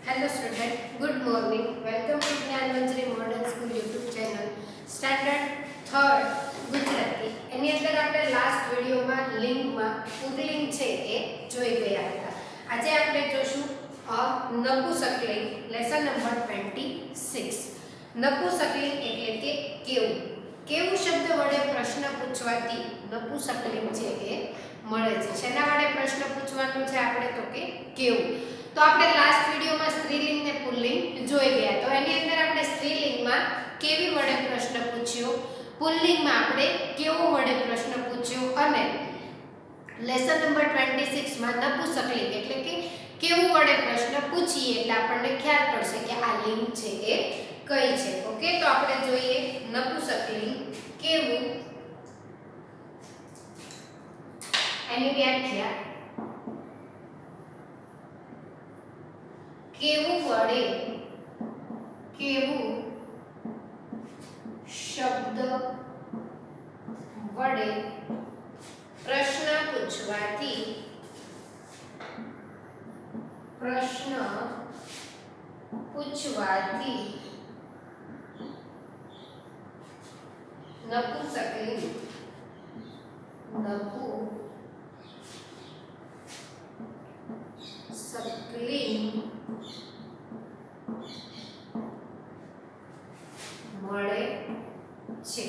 Hello student, good morning. Welcome to Gyanmanjari modern school YouTube channel standard 3rd Gujarati. એની અંદર આપણે last વિડિયોમાં લિંગમાં પુલ્લિંગ છે એ જોઈ ગયા હતા. આજે આપણે જોશું નપુંસકલિંગ લેસન નંબર 26. નપુંસકલિંગ એટલે કે કેવું. કેવું શબ્દ વડે પ્રશ્ન પૂછવાથી નપુંસકલિંગ છે એ મળે છે. શેના વડે પ્રશ્ન પૂછવાનું છે આપણે તો કે કેવું. તો આપણે લાસ્ટ વિડિયોમાં સ્ત્રીલિંગ ને પુલ્લિંગ જોઈ ગયા. તો એની અંદર આપણે સ્ત્રીલિંગમાં કેવી વડે પ્રશ્ન પૂછ્યો, પુલ્લિંગમાં આપણે કેવો વડે પ્રશ્ન પૂછ્યો અને લેસન નંબર 26 માં નપુંસકલિંગ એટલે કે કેવું વડે પ્રશ્ન પૂછીએ એટલે આપણને ખ્યાલ પડશે કે આ લિંગ છે એ કઈ છે. ઓકે, તો આપણે જોઈએ નપુંસકલિંગ કેવું એની વ્યાખ્યા. કેવું વડે કેવું શબ્દ વડે પ્રશ્ન પૂછવાથી નપુંસકલિંગ મળે છે.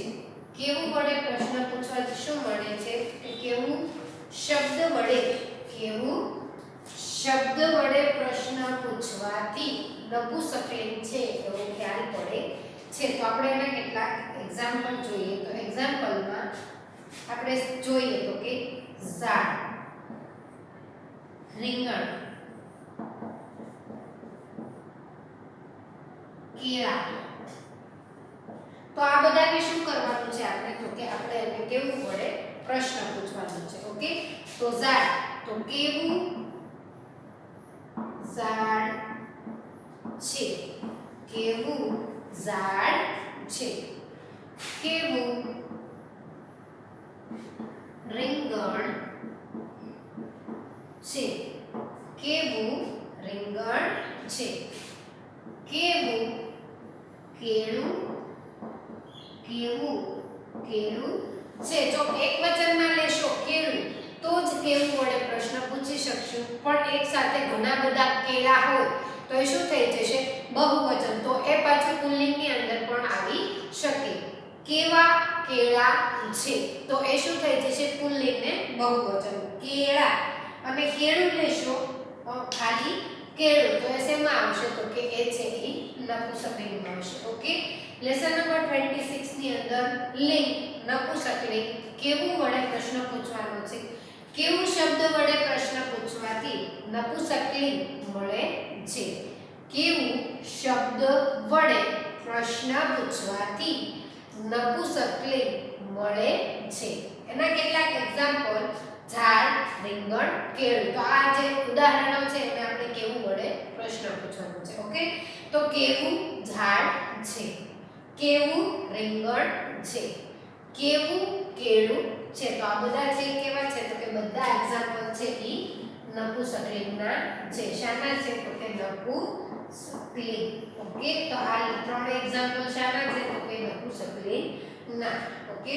કેવું વડે પ્રશ્ન પૂછવાથી શું મળે છે કે કેવું શબ્દ વડે પ્રશ્ન પૂછવાથી નપુંસકલિંગ છે એવો ખ્યાલ પડે છે. તો આપણે એના કેટલાક એક્ઝામ્પલ જોઈએ. તો એક્ઝામ્પલમાં આપણે જોઈએ તો કે ઝાડ, રીંગણ, કેળા. તો આ બધાને શું કરવાનું છે આપણે તો કે આપણે એને કેવું વડે પ્રશ્ન પૂછવાનો છે. ઓકે, તો ઝાડ, તો કેવું ઝાડ છે, કેવું ઝાડ છે. કેવું રીંગણ છે, કેવું રીંગણ છે. કેવું કેળું છે. જો એક વચનમાં લેશો કેળું તો જ કેવું વડે પ્રશ્ન પૂછી શકશું, પણ એક સાથે ઘણા બધા કેળા હોય તો એ શું થઈ જશે બહુવચન. તો એ પાછું પુલ્લિંગની અંદર પણ આવી શકે. કેવા કેળા છે તો એ શું થઈ જશે પુલ્લિંગ ને બહુવચન. કેળા અને કેળું લેશો ખાલી કેળું તો એ શેમાં આવશે તો કે એ છે એ નપુંસકલિંગમાં આવશે. ઓકે, લેસન નંબર 26 ની અંદર લિંગ નપુંસકલિંગ કેવું વડે પ્રશ્ન પૂછવાનો છે. કેવું શબ્દ વડે પ્રશ્ન પૂછવાથી નપુંસકલિંગ મળે છે. કેવું શબ્દ વડે પ્રશ્ન પૂછવાથી નપુંસકલિંગ મળે છે. એના કેટલાક એક્ઝામ્પલ ઝાડ, રીંગણ, કેળું. તો આ જે ઉદાહરણો છે એને આપણે કેવું વડે પ્રશ્ન પૂછવાનો છે. ઓકે, તો કેવું ઝાડ છે, કેવું રીંગણ છે, કેવું કેળું છે. તો આ બધા છે કેવા છે તો કે બધા એક્ઝામ્પલ છે ઈ નપુંસકલિંગના છે. શાના છે તો કે નપુંસકલિંગ. ઓકે, તો આ ત્રણ એક્ઝામ્પલ શાના છે તો કે નપુંસકલિંગના. ઓકે,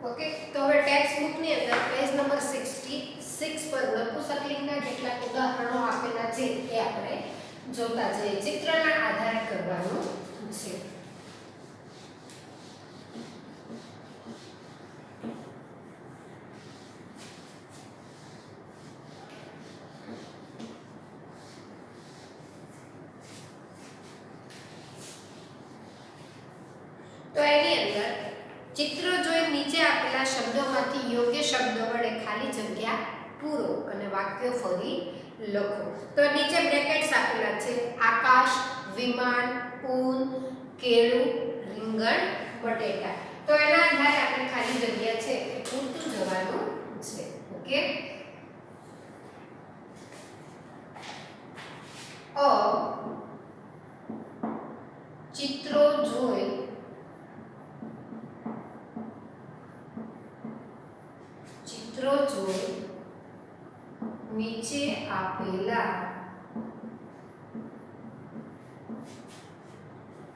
ઓકે, તો હવે ટેક્સ્ટ બુકની અંદર પેજ નંબર 66 પર નપુંસકલિંગના કેટલાક ઉદાહરણો આપેલા છે એ આપણે જોતા જઈએ. ચિત્રના આધારે કરવાનું છે. તો એની અંદર ચિત્ર જોઈ નીચે આપેલા શબ્દોમાંથી યોગ્ય શબ્દ વડે ખાલી જગ્યા પૂરો અને વાક્યો ફરી લખો. તો નીચે બ્રેકેટ્સ આપેલા છે. આકાશ, વિમાન, ઊન, કેળું, રીંગણ, બટેટા. તો એના આધારે આપણે ખાલી જગ્યા છે એ પૂરતું જવાનું છે. ઓકે, ચિત્રો જોઈ નીચે આપેલા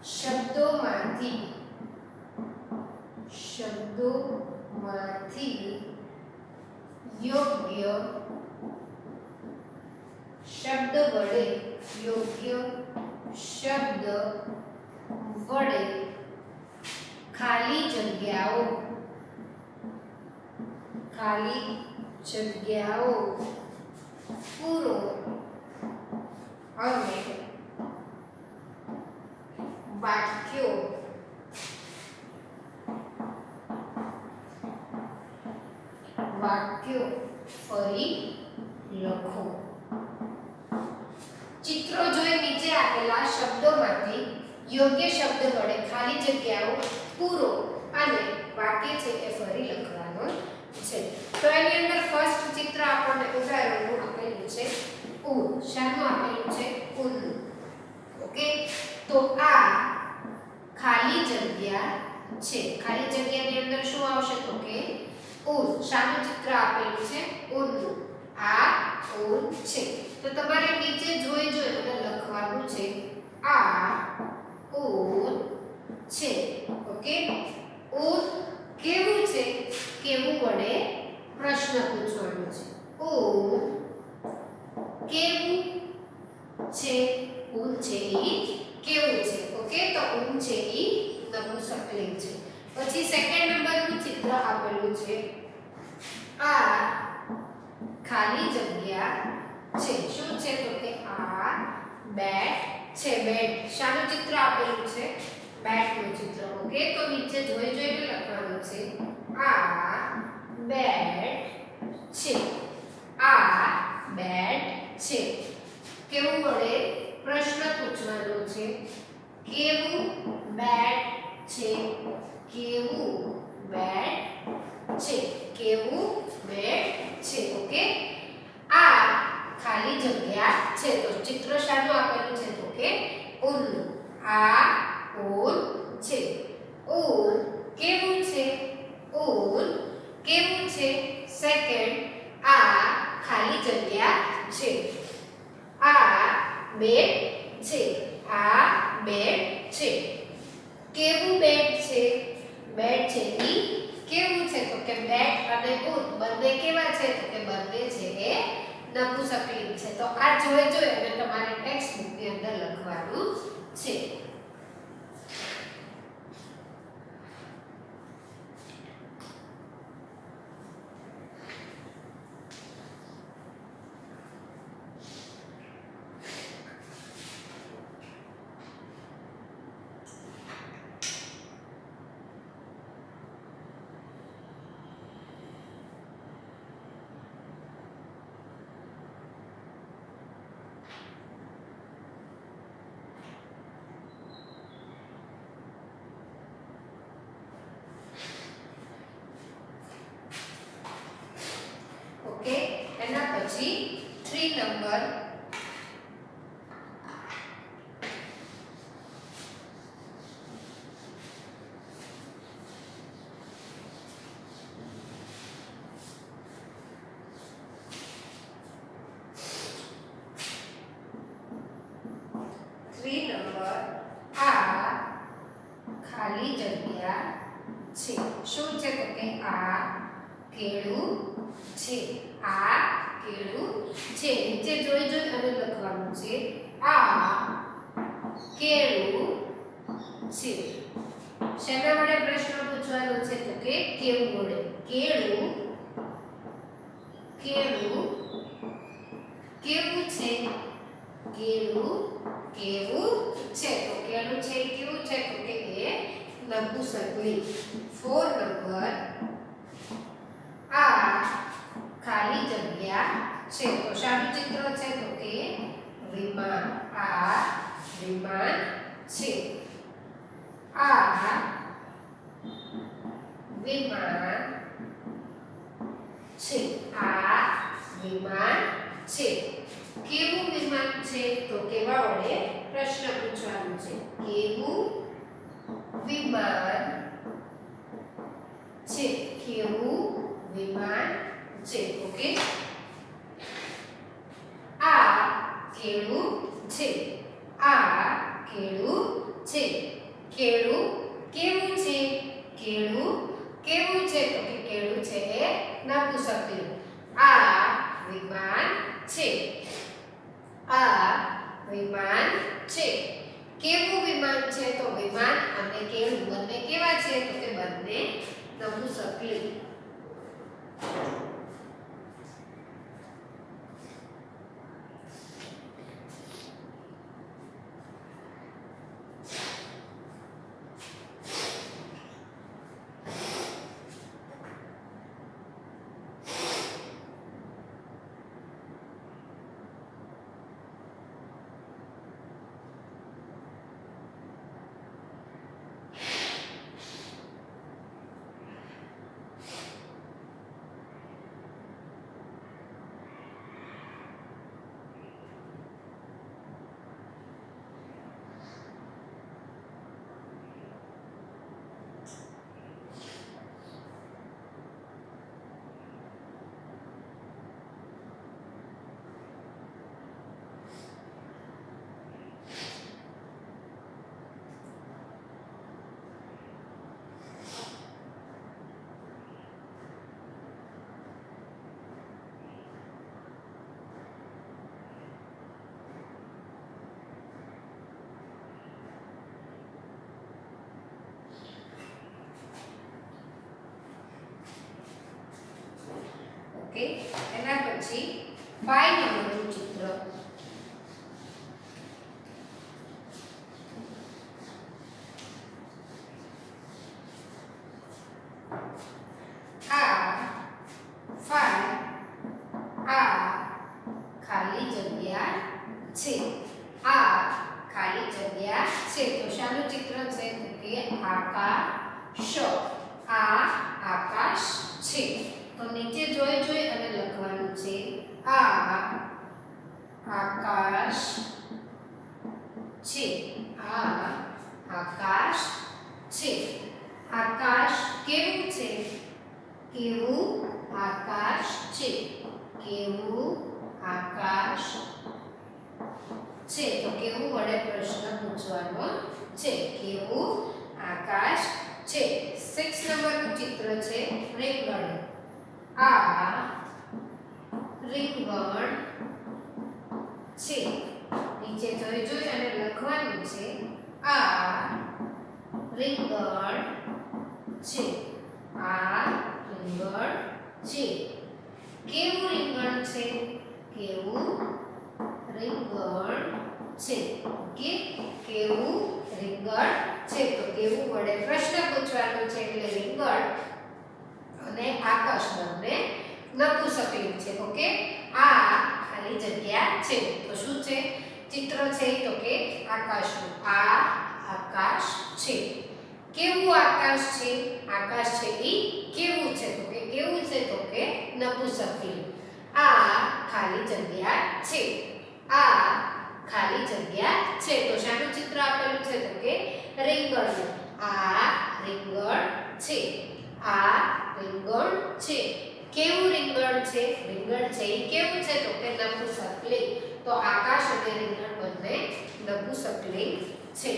શબ્દોમાંથી યોગ્ય શબ્દ વડે ખાલી જગ્યાઓ પૂરો અને વાક્યો ફરી લખો. ચિત્રો જોઈ નીચે આપેલા શબ્દોમાંથી યોગ્ય શબ્દ વડે ખાલી જગ્યાઓ પૂરો અને વાક્ય છે એ ફરી લખવાનું છે. તો એની અંદર ફર્સ્ટ ચિત્ર આપણને ઉદાહરણનું આપેલું છે ઊન. શાનું આપેલું છે? ઊનનું. ઓકે, તો આ ખાલી જગ્યા છે. ખાલી જગ્યાની અંદર શું આવશે? તો કે ઊન. શાનું ચિત્ર આપેલું છે? ઊનનું. આ ઊન છે. તો તમારે નીચે જોઈ અને લખવાનું છે આ ઊન છે. ઓકે, ઊન કેવું છે? કેવું વડે પ્રશ્ન પૂછવાનો છે. ઊન કેવું છે? ઊન છે ઈ કેવું છે? ઓકે, તો ઊન છે ઈ નપુંસકલિંગ છે. પછી સેકન્ડ નંબરનું ચિત્ર આપેલું છે આ ખાલી જગ્યા છે. શું છે? તો કે આ બેટ છે. બેટ. શાનું ચિત્ર આપેલું છે? બેટનું ચિત્ર. ઓકે, તો નીચે જોઈને લખવાનું છે આ બેટ છે. આ બેટ છે. કેવું વડે પ્રશ્ન પૂછવાનો છે. કેવું બેટ છે? કેવું બેટ છે? કેવું બેટ છે? ઓકે, આ ખાલી જગ્યા છે. તો ચિત્ર શાનું આપેલું છે? તો કે ઊનનું. આ ઊન છે. ઊન કેવું છે? ઊન કેવું છે? સેકન્ડ, આ ખાલી જગ્યા છે. આ બેટ છે. આ બેટ છે. કેવું બેટ છે? બેટ છે ઈ કેવું છે? તો કે બેટ અને ઊન બંને કેવા છે? તો કે બંને છે એ નપુંસકલિંગ છે. તો આ જોઈ અને તમારે ટેક્સ્ટ બુકની અંદર લખવાનું છે. ઓકે, એના પછી 3 નંબર આ ખાલી જગ્યા છે. શું છે? તો કે આ કેળું છે. આ કેળું છે. નીચે જોઈ અને લખવાનું છે. આ કેળું છે. શેના વડે પ્રશ્ન પૂછવાનો છે તો કે કેવું વડે. કેળું કેળું કેવું છે. કેળું કેવું છે. તો કેળું છે કેવું છે તો કે એ નપુંસકલિંગ. 4 નંબર આ ખાલી જગ્યા છે. તો શાનું ચિત્ર છે તો કે વિમાન. આ વિમાન છે. આ વિમાન છે. આ વિમાન છે. કેવું વિમાન છે તો કેવા વડે પ્રશ્ન પૂછવાનો છે. કેવું વિમાન છે. કેવું વિમાન છે. ઓકે. આ કેળું છે. આ કેળું છે. કેળું કેવું છે. કેળું કેવું છે તો કે કેળું છે એ નપુંસકલિંગ. આ વિમાન છે. આ વિમાન છે. કેવું વિમાન છે તો વિમાન અને કેળું બંને કેવા છે તો કે બંને નપુંસકલિંગ. ઓકે. એના પછી 5 નંબરનું ચિત્ર. આ 5 આ ખાલી જગ્યા છે. આ ખાલી જગ્યા છે. તો શાનું ચિત્ર છે તો કે આકાશ. આ આકાશ છે. તો નીચે જોઈ અને લખવાનું છે. આ આકાશ છે. આ આકાશ છે. આકાશ કેવું છે. કેવું આકાશ છે. કેવું આકાશ છે. તો કેવું વડે પ્રશ્ન પૂછવાનો છે. કેવું આકાશ છે. 6 નંબરનું ચિત્ર છે રેંગણ. આ રીંગણ છે. નીચે જોઈ અને લખવાનું છે. આ રીંગણ છે. આ રીંગણ છે. કેવું રીંગણ છે. કેવું રીંગણ છે. ઓકે. કેવું રીંગણ છે. તો કેવું વડે પ્રશ્ન પૂછવાનો છે. એટલે રીંગણ અને આકાશ બંને નપુંસકલિંગ છે. ઓકે. આ ખાલી જગ્યા છે. તો શું છે ચિત્ર છે તો કે આકાશનું. આ આકાશ છે. કેવું આકાશ છે. આકાશ છે એ કેવું છે તો કે કેવું છે તો કે નપુંસકલિંગ. આ ખાલી જગ્યા છે. આ ખાલી જગ્યા છે. તો શાનું ચિત્ર આપેલું છે તો કે રીંગણનું. આ રીંગણ છે. આ રીંગણ છે. કેવું રીંગણ છે. રીંગણ છે એ કેવું છે તો કે નપુંસકલિંગ. તો આકાશ અને રીંગણ બંને નપુંસકલિંગ છે.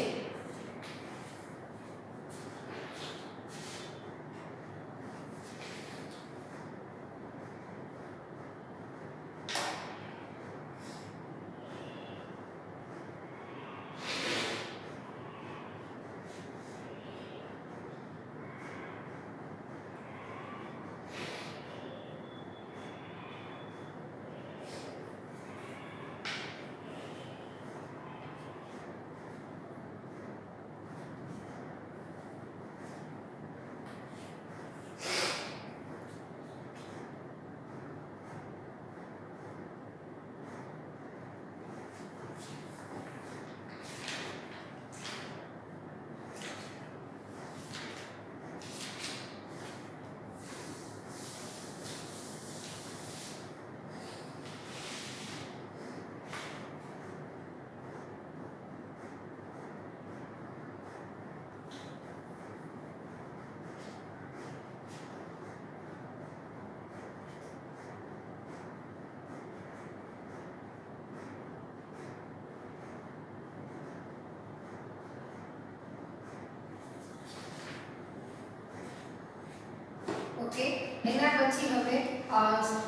એના પછી હવે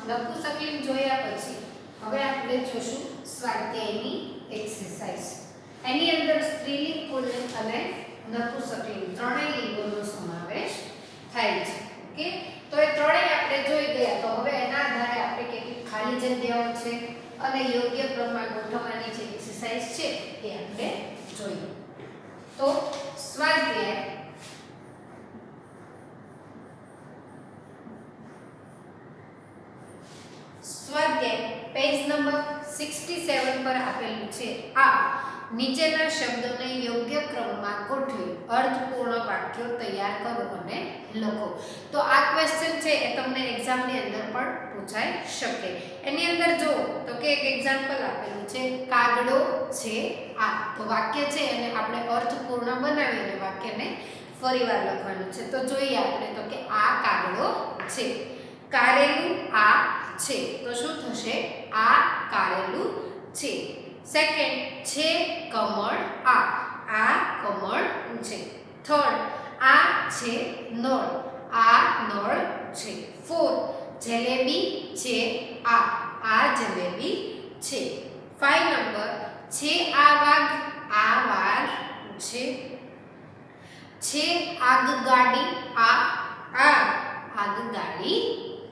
નપુંસકલિંગ જોયા પછી હવે આપણે જોશું સ્વાધ્યાયની એક્સરસાઇઝ. એની અંદર સ્ત્રીલિંગ, પુલ્લિંગ અને નપુંસકલિંગ ત્રણેય લિંગોનો સમાવેશ થાય છે. ઓકે, તો એ ત્રણેય આપણે જોઈ ગયા. તો હવે એના આધારે આપણે કેટલી ખાલી જગ્યાઓ છે અને યોગ્ય ક્રમમાં ગોઠવવાની જે એક્સરસાઇઝ છે એ આપણે જોઈએ. તો સ્વાધ્યાય પેજ નંબર 67 પર આપેલું છે. આ નીચેના શબ્દોને યોગ્ય ક્રમમાં ગોઠવી અર્થપૂર્ણ વાક્યો તૈયાર કરો અને લખો. તો આ ક્વેશ્ચન છે એ તમને એક્ઝામની અંદર પણ પૂછાઈ શકે. એની અંદર જો તો કે એક એક્ઝામ્પલ આપેલું છે, કાગડો છે આ. તો વાક્ય છે એને આપણે અર્થપૂર્ણ બનાવીને વાક્યને ફરીવાર લખવાનું છે. તો જોઈએ આપણે તો કે આ કાગડો છે. કારેલું આ છે. તો શું થશે? આ કારેલું છે. સેકન્ડ છે કમળ આ કમળ છે. થર્ડ આ છે નળ, આ નળ છે. ફોર્થ જલેબી છે આ જલેબી છે. 5 નંબર છે આ વાઘ છે આગગાડી આ આગગાડી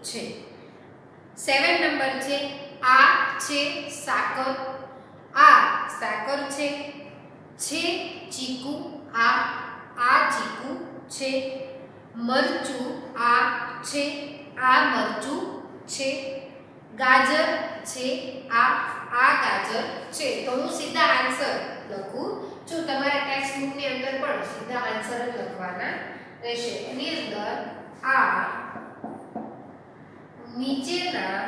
છે. 7 નંબર છે આ છે સાકર સાકર છે. ચીકુ આ ચીકુ છે. મરચું આ છે મરચું છે. ગાજર છે આ ગાજર છે. તો હું સીધા આન્સર લખું છું. તમારા ટેક્સ્ટ બુકની અંદર પણ સીધા આન્સર જ લખવાના રહેશે. એની અંદર આ નીચેના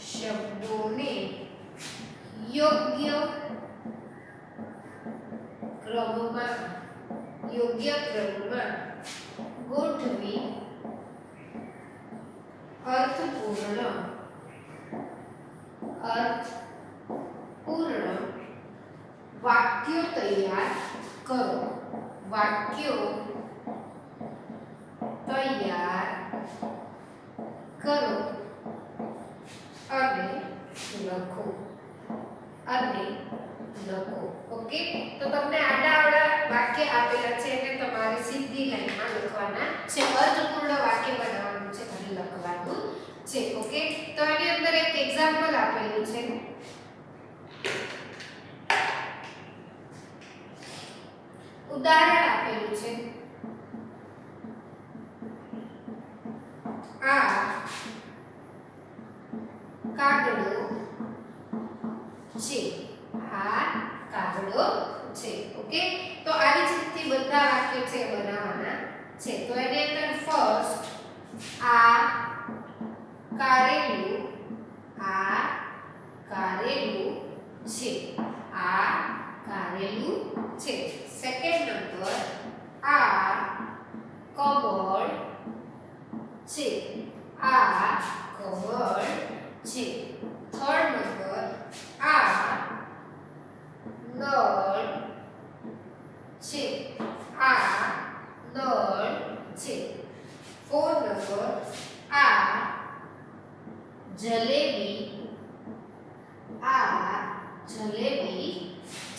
શબ્દોને યોગ્ય ક્રમમાં ગોઠવી અર્થપૂર્ણ વાક્યો તૈયાર કરો. અને લખો. ઓકે, તો તમને આડા વાક્ય આપેલા છે અને તમારે સીધી લાઈનમાં લખવાના છે. અર્થપૂર્ણ વાક્ય બનાવવાનું છે અને લખવાનું છે. ઓકે, તો એની અંદર એક એક્ઝામ્પલ આપેલું છે. ઉદાહરણ આપેલું છે. આ કાગડો છે. ઓકે, તો આવી જ રીતે બધા વાક્યો છે બનાવવાના છે. તો એની અંદર ફર્સ્ટ આ કારેલું છે. આ કારેલું છે. સેકન્ડ નંબર આ કમળ છે. આ કમળ છે. થર્ડ નંબર આ નળ છે. આ નળ છે. ફોર્થ નંબર આ જલેબી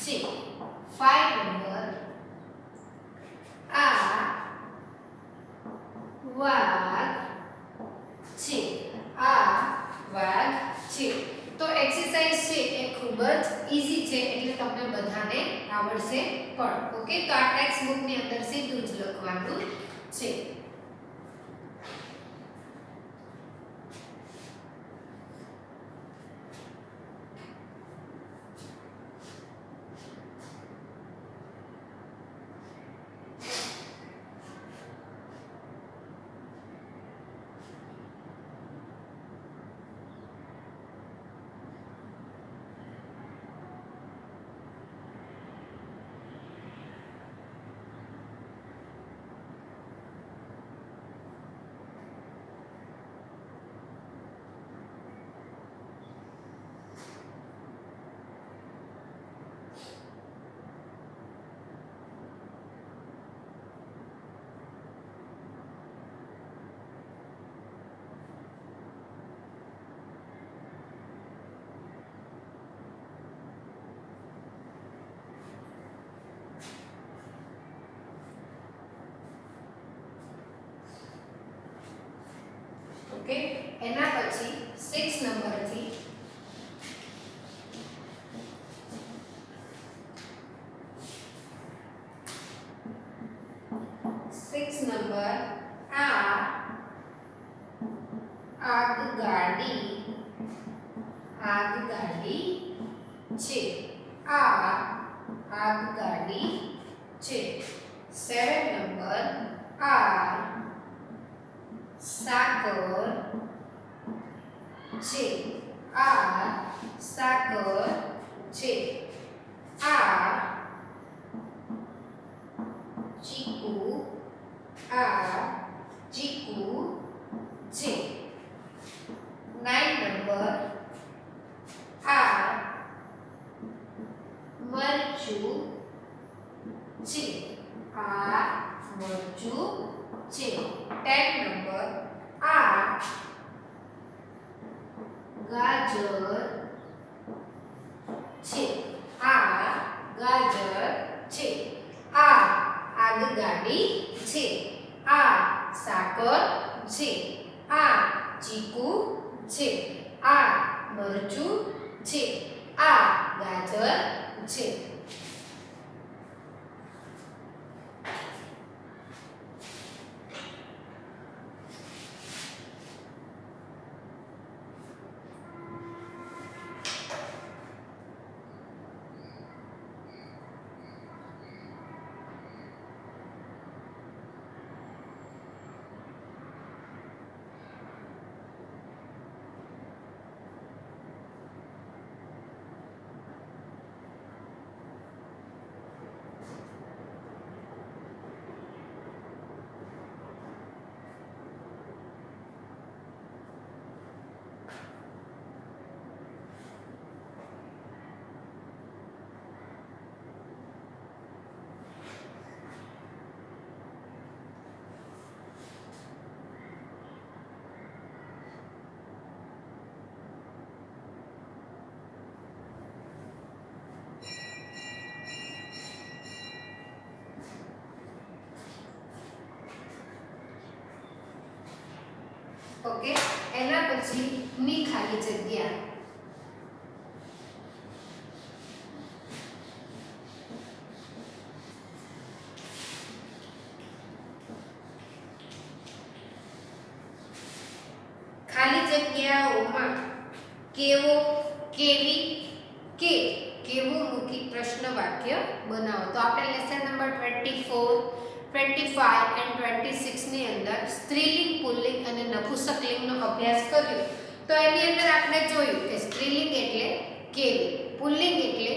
છે. 5 નંબર આ વાઘ છે. તો એક્સરસાઇઝ છે એ ખૂબ જ ઈઝી છે એટલે તમને બધાને આવડશે પણ. ઓકે, તો આ ટેક્સ્ટ બુકની અંદર સીધું જ લખવાનું છે. એના પછી 6 નંબરથી 6 નંબર આ આગગાડી છે. આ આગગાડી છે. 7 નંબર આ સાકર છે. આ સાકર છે. આ ચીકુ છે. 9 નંબર આ મરચું છે. આ મરચું છે. 10 નંબર આ ગાજર છે. આ ગાજર છે. આ આગગાડી છે. આ સાકર છે. આ ચીકુ છે. આ મરચું છે. આ ગાજર છે. ઓકે, એના પછી ની ખાલી જગ્યા. ખાલી જગ્યાઓમાં કેવો, કેવી, કે કેવું મૂકી પ્રશ્ન વાક્ય બનાવો. તો આપણે લેસન નંબર 24, 25 and 26 ની અંદર સ્ત્રીલિંગ, પુલ્લિંગ અને નપુંસકલિંગનો અભ્યાસ કર્યો. તો એની અંદર આપણે જોયું કે સ્ત્રીલિંગ એટલે કેવી, પુલ્લિંગ એટલે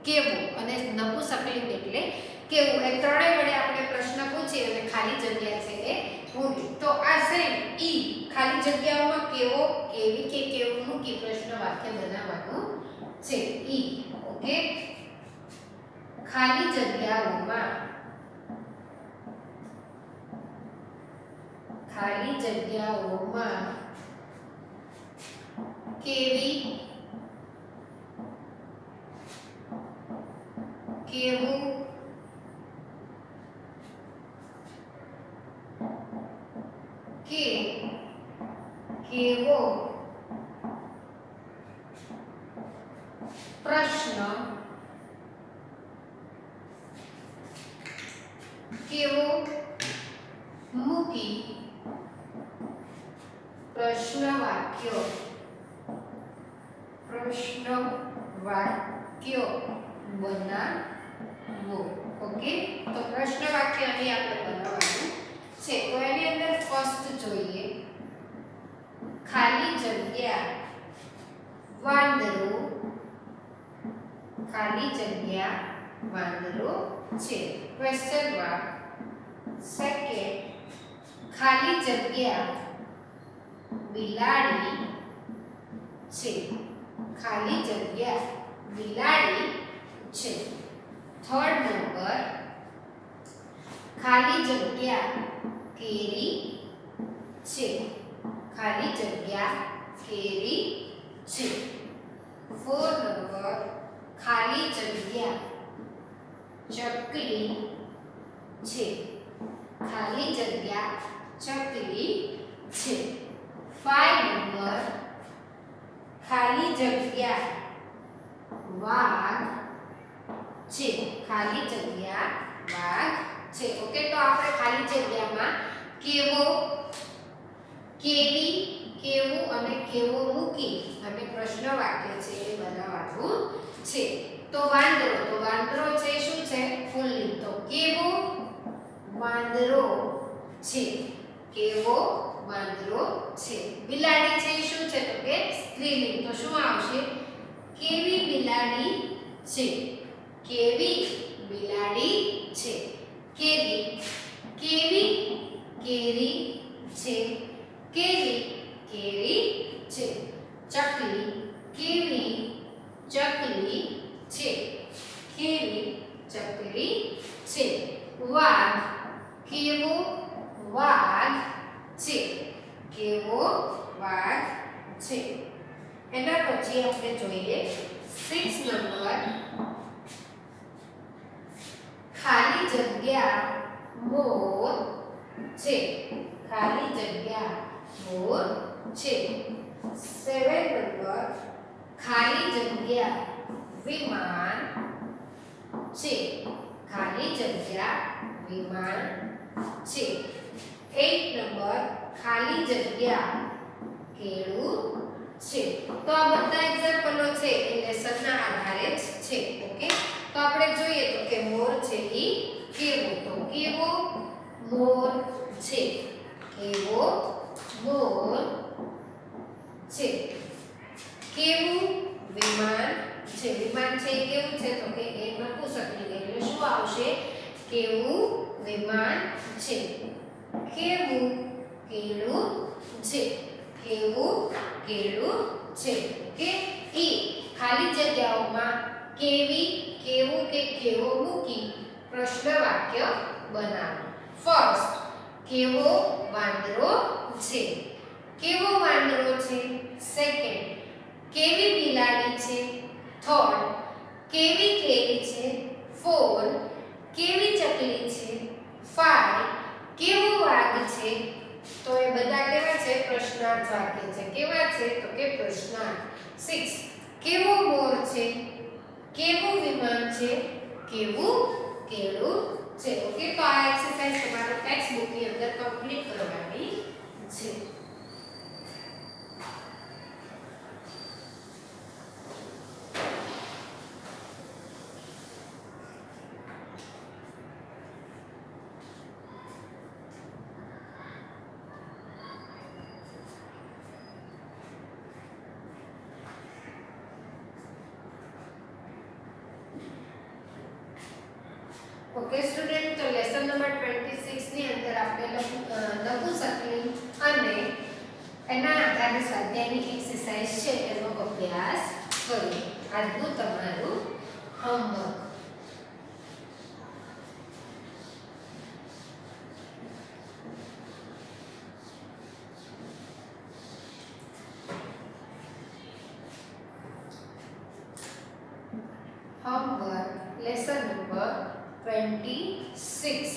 કેવું અને નપુંસકલિંગ એટલે કેવું. એ ત્રણેય વડે આપણે પ્રશ્ન પૂછી અને ખાલી જગ્યા છે એ પૂરી. તો આ સેમ ઈ ખાલી જગ્યાઓમાં કેવો, કેવી કે કેવું મૂકી પ્રશ્ન વાક્ય બનાવવાનું છે. ઈ ઓકે, ખાલી જગ્યાઓમાં કેવી, કેવું, કે કેવો પ્રશ્ન, કેવો મૂકી પ્રશ્ન વાક્યો બનાવો. ઓકે, તો પ્રશ્ન વાક્ય અહીં આપણે બનાવવાનું છે. તો એની અંદર ફર્સ્ટ જોઈએ, ખાલી જગ્યા વાંદરો, ખાલી જગ્યા વાંદરો છે. Question mark. સેકન્ડ, ખાલી જગ્યા બિલાડી છે. ખાલી જગ્યા બિલાડી છે. થર્ડ નંબર, ખાલી જગ્યા કેરી છે. ખાલી જગ્યા કેરી છે. ફોર્થ નંબર, ખાલી જગ્યા ચકલી છે. ખાલી જગ્યા ચકલી છે. 5 નંબર ખાલી જગ્યા વાઘ છે. ખાલી જગ્યા વાઘ છે. ઓકે, તો આપણે ખાલી જગ્યામાં કેવો, કેવી, કેવું અને કેવો મૂકી અને પ્રશ્ન વાક્ય છે એ બનાવવાનું છે. તો વાંદરો છે શું છે? પુલ્લિંગ. તો કેવો વાંદરો છે. કેવો વાંદરો છે. બિલાડી છે શું છે? તો કે સ્ત્રીલિંગ. તો શું આવશે? કેવી બિલાડી છે. કેવી બિલાડી છે. કેરી, કેવી કેરી છે. કેવી કેરી છે. ચકલી, કેવી ચકલી છે. કેવી ચકલી છે. વાઘ, કેવો વાઘ છે. કેવો વાઘ છે. એના પછી આપણે જોઈએ 6 નંબર ખાલી જગ્યા મોર છે. ખાલી જગ્યા મોર છે. 7 નંબર ખાલી જગ્યા વિમાન છે. ખાલી જગ્યા વિમાન છે. 8 નંબર ખાલી જગ્યા કેળું છે. તો આ બધા એક્ઝામ્પલો છે એ લેસનના આધારે જ છે. ઓકે, તો આપણે જોઈએ તો કે મોર છે ઈ કેવો. તો કેવો મોર છે. કેવો મોર છે. કેવું વિમાન છે. વિમાન છે એ કેવું છે? તો કે એ નપુંસકલિંગ એટલે શું આવશે? કેવું વિમાન છે. કેવું કેળું છે. કેવું કેળું છે. કે ઈ ખાલી જગ્યાઓમાં કેવી, કેવું કે કેવો મૂકી પ્રશ્ન વાક્ય બનાવો. ફર્સ્ટ, કેવો વાંદરો છે. કેવો વાંદરો છે. સેકન્ડ, કેવી બિલાડી છે. થર્ડ, કેવી કેરી છે. ફોર્થ, કેવી ચકલી છે. 5, કેવો વાઘ છે. તો એ બધા કેવા છે? પ્રશ્નાર્થ વાક્ય છે. કેવા છે? તો કે પ્રશ્નાર્થ. 6, કેવો મોર છે. કેવું વિમાન છે. કેવું કેળું છે. ઓકે, તો આ એક્સરસાઇઝ તમારે ટેક્સ્ટ બુક ની અંદર કમ્પ્લીટ કરવાની છે. ઓકે સ્ટુડન્ટ, તો લેસન નંબર 26 ની અંદર આપણે નપુંસકલિંગ અને એના આધારે સ્વાધ્યાયની એક્સરસાઇઝ છે એનો અભ્યાસ કરીએ. આજનું તમારું હોમવર્ક. હોમવર્ક લેસન નંબર 26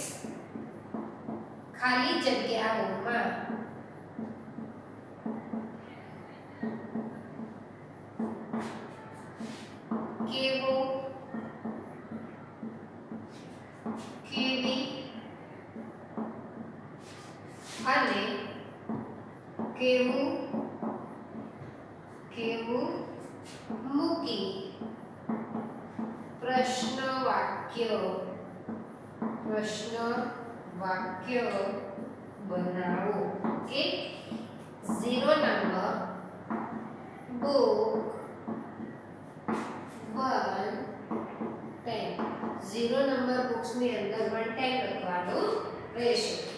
ખાલી જગ્યાઓમાં કેવો, કેવી અને કેવું, કેવું મૂકી પ્રશ્ન વાક્ય બનાવો. Okay, 0 number book 1 10. 0 number books ની અંદર 1 10 લખવાનું રહેશે.